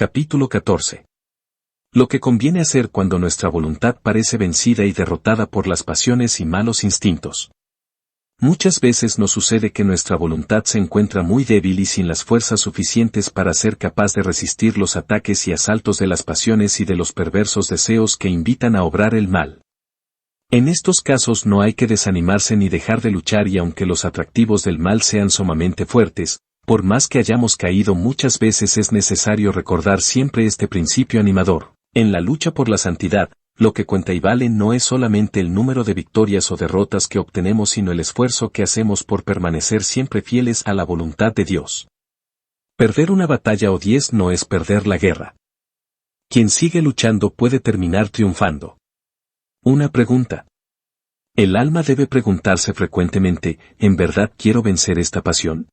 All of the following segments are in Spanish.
Capítulo 14. Lo que conviene hacer cuando nuestra voluntad parece vencida y derrotada por las pasiones y malos instintos. Muchas veces nos sucede que nuestra voluntad se encuentra muy débil y sin las fuerzas suficientes para ser capaz de resistir los ataques y asaltos de las pasiones y de los perversos deseos que invitan a obrar el mal. En estos casos no hay que desanimarse ni dejar de luchar, y aunque los atractivos del mal sean sumamente fuertes, por más que hayamos caído muchas veces, es necesario recordar siempre este principio animador. En la lucha por la santidad, lo que cuenta y vale no es solamente el número de victorias o derrotas que obtenemos, sino el esfuerzo que hacemos por permanecer siempre fieles a la voluntad de Dios. Perder una batalla o 10 no es perder la guerra. Quien sigue luchando puede terminar triunfando. Una pregunta. El alma debe preguntarse frecuentemente: ¿en verdad quiero vencer esta pasión?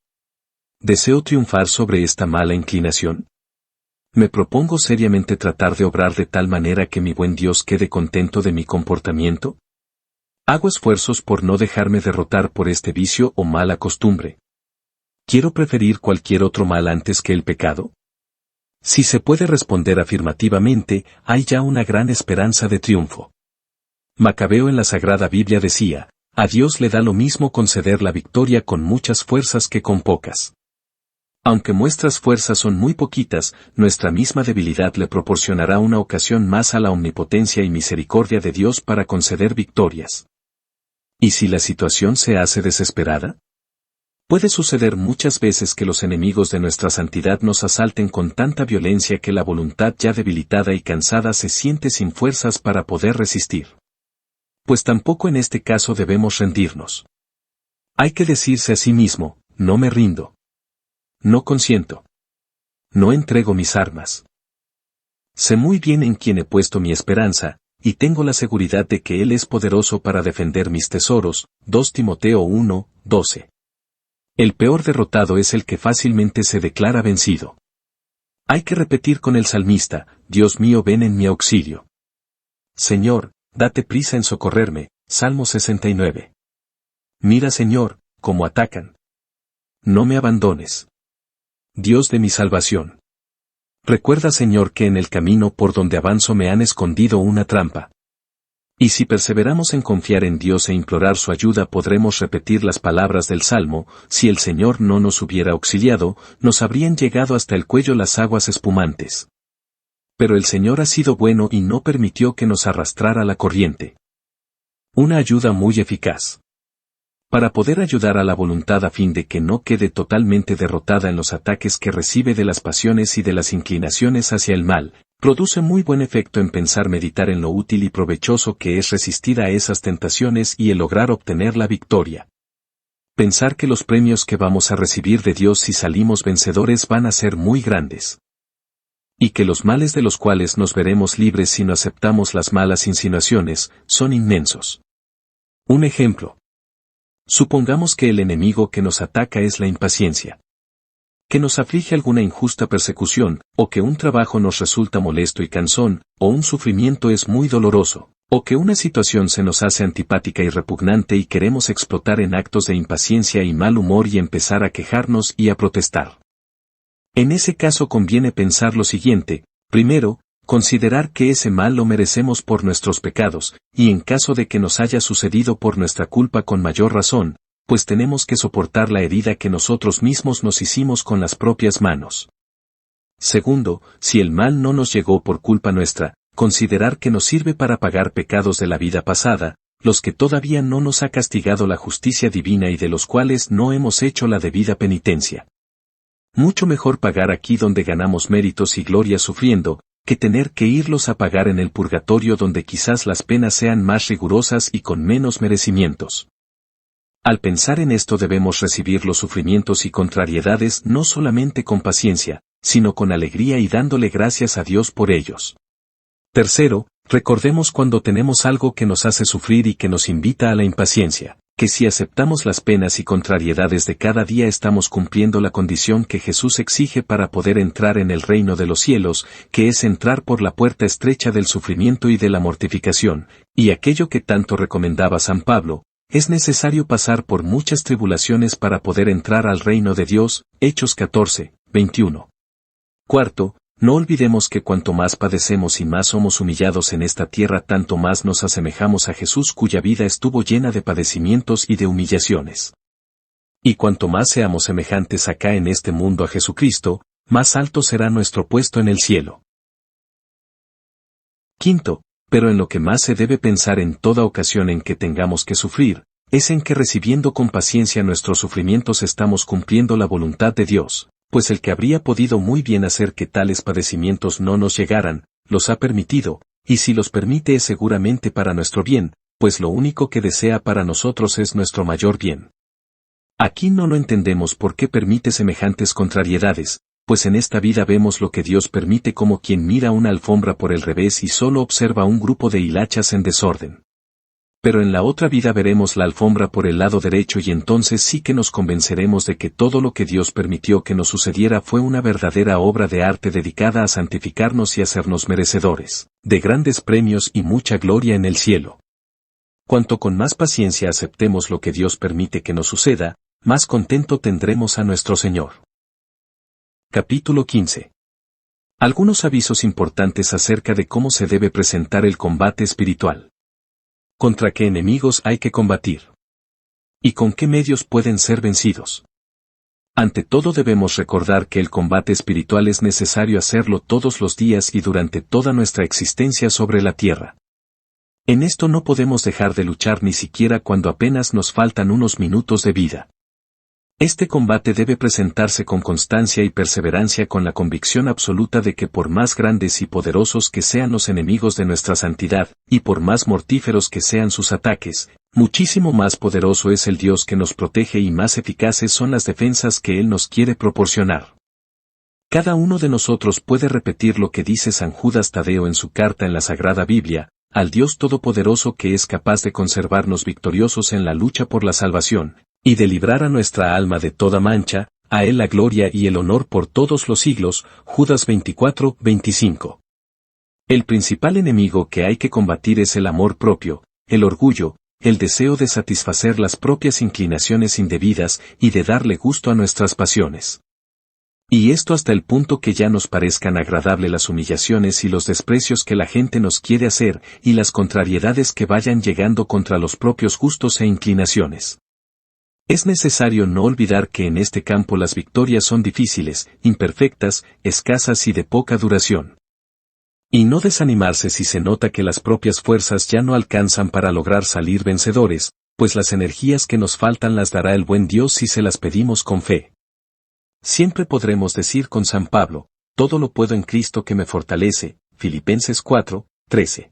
¿Deseo triunfar sobre esta mala inclinación? ¿Me propongo seriamente tratar de obrar de tal manera que mi buen Dios quede contento de mi comportamiento? ¿Hago esfuerzos por no dejarme derrotar por este vicio o mala costumbre? ¿Quiero preferir cualquier otro mal antes que el pecado? Si se puede responder afirmativamente, hay ya una gran esperanza de triunfo. Macabeo en la Sagrada Biblia decía: a Dios le da lo mismo conceder la victoria con muchas fuerzas que con pocas. Aunque nuestras fuerzas son muy poquitas, nuestra misma debilidad le proporcionará una ocasión más a la omnipotencia y misericordia de Dios para conceder victorias. ¿Y si la situación se hace desesperada? Puede suceder muchas veces que los enemigos de nuestra santidad nos asalten con tanta violencia que la voluntad ya debilitada y cansada se siente sin fuerzas para poder resistir. Pues tampoco en este caso debemos rendirnos. Hay que decirse a sí mismo: no me rindo. No consiento. No entrego mis armas. Sé muy bien en quién he puesto mi esperanza, y tengo la seguridad de que Él es poderoso para defender mis tesoros. 2 Timoteo 1, 12. El peor derrotado es el que fácilmente se declara vencido. Hay que repetir con el salmista: Dios mío, ven en mi auxilio. Señor, date prisa en socorrerme. Salmo 69. Mira, Señor, cómo atacan. No me abandones. Dios de mi salvación. Recuerda, Señor, que en el camino por donde avanzo me han escondido una trampa. Y si perseveramos en confiar en Dios e implorar su ayuda, podremos repetir las palabras del Salmo: si el Señor no nos hubiera auxiliado, nos habrían llegado hasta el cuello las aguas espumantes. Pero el Señor ha sido bueno y no permitió que nos arrastrara la corriente. Una ayuda muy eficaz. Para poder ayudar a la voluntad a fin de que no quede totalmente derrotada en los ataques que recibe de las pasiones y de las inclinaciones hacia el mal, produce muy buen efecto en pensar, meditar en lo útil y provechoso que es resistir a esas tentaciones y el lograr obtener la victoria. Pensar que los premios que vamos a recibir de Dios si salimos vencedores van a ser muy grandes. Y que los males de los cuales nos veremos libres si no aceptamos las malas insinuaciones, son inmensos. Un ejemplo. Supongamos que el enemigo que nos ataca es la impaciencia. Que nos aflige alguna injusta persecución, o que un trabajo nos resulta molesto y cansón, o un sufrimiento es muy doloroso, o que una situación se nos hace antipática y repugnante y queremos explotar en actos de impaciencia y mal humor y empezar a quejarnos y a protestar. En ese caso conviene pensar lo siguiente: primero, considerar que ese mal lo merecemos por nuestros pecados, y en caso de que nos haya sucedido por nuestra culpa, con mayor razón, pues tenemos que soportar la herida que nosotros mismos nos hicimos con las propias manos. Segundo, si el mal no nos llegó por culpa nuestra, considerar que nos sirve para pagar pecados de la vida pasada, los que todavía no nos ha castigado la justicia divina y de los cuales no hemos hecho la debida penitencia. Mucho mejor pagar aquí donde ganamos méritos y gloria sufriendo, que tener que irlos a pagar en el purgatorio, donde quizás las penas sean más rigurosas y con menos merecimientos. Al pensar en esto debemos recibir los sufrimientos y contrariedades no solamente con paciencia, sino con alegría y dándole gracias a Dios por ellos. Tercero, recordemos cuando tenemos algo que nos hace sufrir y que nos invita a la impaciencia, que si aceptamos las penas y contrariedades de cada día estamos cumpliendo la condición que Jesús exige para poder entrar en el reino de los cielos, que es entrar por la puerta estrecha del sufrimiento y de la mortificación, y aquello que tanto recomendaba San Pablo: es necesario pasar por muchas tribulaciones para poder entrar al reino de Dios. Hechos 14, 21. Cuarto, No olvidemos que cuanto más padecemos y más somos humillados en esta tierra, tanto más nos asemejamos a Jesús, cuya vida estuvo llena de padecimientos y de humillaciones. Y cuanto más seamos semejantes acá en este mundo a Jesucristo, más alto será nuestro puesto en el cielo. Quinto, pero en lo que más se debe pensar en toda ocasión en que tengamos que sufrir, es en que recibiendo con paciencia nuestros sufrimientos estamos cumpliendo la voluntad de Dios, pues el que habría podido muy bien hacer que tales padecimientos no nos llegaran, los ha permitido, y si los permite es seguramente para nuestro bien, pues lo único que desea para nosotros es nuestro mayor bien. Aquí no lo entendemos por qué permite semejantes contrariedades, pues en esta vida vemos lo que Dios permite como quien mira una alfombra por el revés y solo observa un grupo de hilachas en desorden. Pero en la otra vida veremos la alfombra por el lado derecho y entonces sí que nos convenceremos de que todo lo que Dios permitió que nos sucediera fue una verdadera obra de arte dedicada a santificarnos y hacernos merecedores de grandes premios y mucha gloria en el cielo. Cuanto con más paciencia aceptemos lo que Dios permite que nos suceda, más contento tendremos a nuestro Señor. Capítulo 15. Algunos avisos importantes acerca de cómo se debe presentar el combate espiritual. ¿Contra qué enemigos hay que combatir? ¿Y con qué medios pueden ser vencidos? Ante todo debemos recordar que el combate espiritual es necesario hacerlo todos los días y durante toda nuestra existencia sobre la tierra. En esto no podemos dejar de luchar ni siquiera cuando apenas nos faltan unos minutos de vida. Este combate debe presentarse con constancia y perseverancia, con la convicción absoluta de que por más grandes y poderosos que sean los enemigos de nuestra santidad, y por más mortíferos que sean sus ataques, muchísimo más poderoso es el Dios que nos protege y más eficaces son las defensas que Él nos quiere proporcionar. Cada uno de nosotros puede repetir lo que dice San Judas Tadeo en su carta en la Sagrada Biblia: al Dios Todopoderoso que es capaz de conservarnos victoriosos en la lucha por la salvación, y de librar a nuestra alma de toda mancha, a Él la gloria y el honor por todos los siglos. Judas 24:25. El principal enemigo que hay que combatir es el amor propio, el orgullo, el deseo de satisfacer las propias inclinaciones indebidas y de darle gusto a nuestras pasiones. Y esto hasta el punto que ya nos parezcan agradables las humillaciones y los desprecios que la gente nos quiere hacer y las contrariedades que vayan llegando contra los propios gustos e inclinaciones. Es necesario no olvidar que en este campo las victorias son difíciles, imperfectas, escasas y de poca duración. Y no desanimarse si se nota que las propias fuerzas ya no alcanzan para lograr salir vencedores, pues las energías que nos faltan las dará el buen Dios si se las pedimos con fe. Siempre podremos decir con San Pablo: todo lo puedo en Cristo que me fortalece. Filipenses 4:13.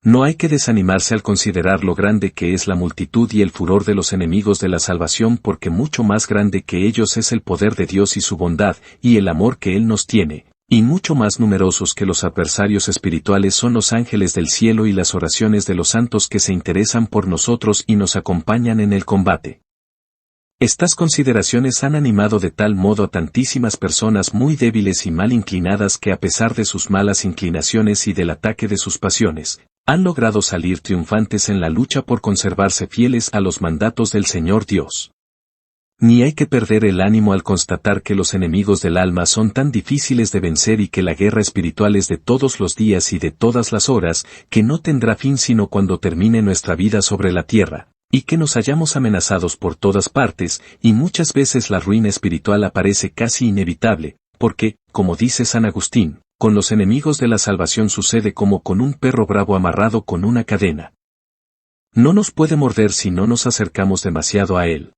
No hay que desanimarse al considerar lo grande que es la multitud y el furor de los enemigos de la salvación, porque mucho más grande que ellos es el poder de Dios y su bondad, y el amor que Él nos tiene, y mucho más numerosos que los adversarios espirituales son los ángeles del cielo y las oraciones de los santos que se interesan por nosotros y nos acompañan en el combate. Estas consideraciones han animado de tal modo a tantísimas personas muy débiles y mal inclinadas que, a pesar de sus malas inclinaciones y del ataque de sus pasiones, han logrado salir triunfantes en la lucha por conservarse fieles a los mandatos del Señor Dios. Ni hay que perder el ánimo al constatar que los enemigos del alma son tan difíciles de vencer y que la guerra espiritual es de todos los días y de todas las horas, que no tendrá fin sino cuando termine nuestra vida sobre la tierra, y que nos hallamos amenazados por todas partes, y muchas veces la ruina espiritual aparece casi inevitable, porque, como dice San Agustín, con los enemigos de la salvación sucede como con un perro bravo amarrado con una cadena. No nos puede morder si no nos acercamos demasiado a él.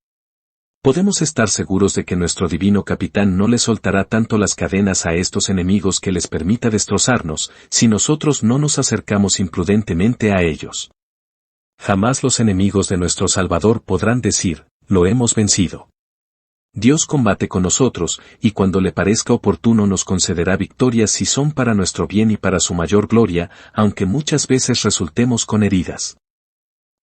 Podemos estar seguros de que nuestro divino capitán no le soltará tanto las cadenas a estos enemigos que les permita destrozarnos, si nosotros no nos acercamos imprudentemente a ellos. Jamás los enemigos de nuestro Salvador podrán decir: lo hemos vencido. Dios combate con nosotros, y cuando le parezca oportuno nos concederá victorias si son para nuestro bien y para su mayor gloria, aunque muchas veces resultemos con heridas.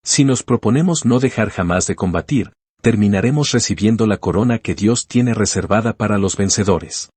Si nos proponemos no dejar jamás de combatir, terminaremos recibiendo la corona que Dios tiene reservada para los vencedores.